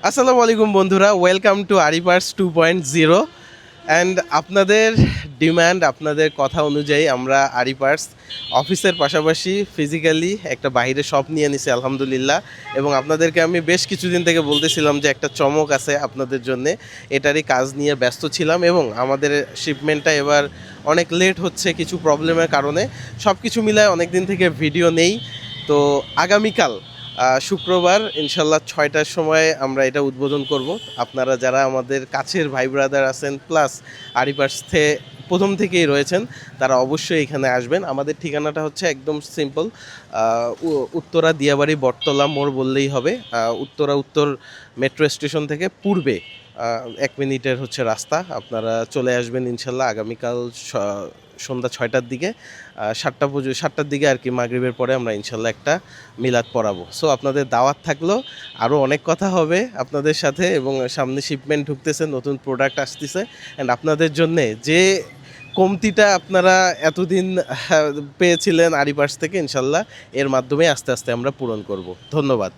আসসালামু আলাইকুম বন্ধুরা, ওয়েলকাম টু আরিপার্স 2.0। অ্যান্ড আপনাদের ডিম্যান্ড, আপনাদের কথা অনুযায়ী আমরা আরিপার্স অফিসের পাশাপাশি ফিজিক্যালি একটা বাইরে শপ নিয়ে নিছি আলহামদুলিল্লাহ। এবং আপনাদেরকে আমি বেশ কিছুদিন থেকে বলতেছিলাম যে একটা চমক আছে আপনাদের জন্যে, এটারই কাজ নিয়ে ব্যস্ত ছিলাম এবং আমাদের শিপমেন্টটা এবার অনেক লেট হচ্ছে কিছু প্রবলেমের কারণে। সব কিছু মিলায় অনেক দিন থেকে ভিডিও নেই। তো আগামীকাল শুক্রবার ইনশাল্লাহ 6টার সময় আমরা এটা উদ্বোধন করব। আপনারা যারা আমাদের কাছের ভাই ব্রাদার আছেন প্লাস আরিপার্সে প্রথম থেকেই রয়েছেন, তারা অবশ্যই এখানে আসবেন। আমাদের ঠিকানাটা হচ্ছে একদম সিম্পল, উত্তরা দিয়াবাড়ি বটতলা মোড় বললেই হবে। উত্তর মেট্রো স্টেশন থেকে পূর্বে 1 মিনিটের হচ্ছে রাস্তা। আপনারা চলে আসবেন ইনশাল্লাহ আগামীকাল সন্ধ্যা 6টার দিকে। 7টার দিকে আর কি, মাগরিবের পরে আমরা ইনশাল্লাহ একটা মিলাদ পড়াবো। সো আপনাদের দাওয়াত থাকলো, আরও অনেক কথা হবে আপনাদের সাথে। এবং সামনে শিপমেন্ট ঢুকতেছে, নতুন প্রোডাক্ট আসতেছে। অ্যান্ড আপনাদের জন্যে যে কমতিটা আপনারা এতদিন পেয়েছিলেন আরিপার্স থেকে, ইনশাল্লাহ এর মাধ্যমে আস্তে আস্তে আমরা পূরণ করব। ধন্যবাদ।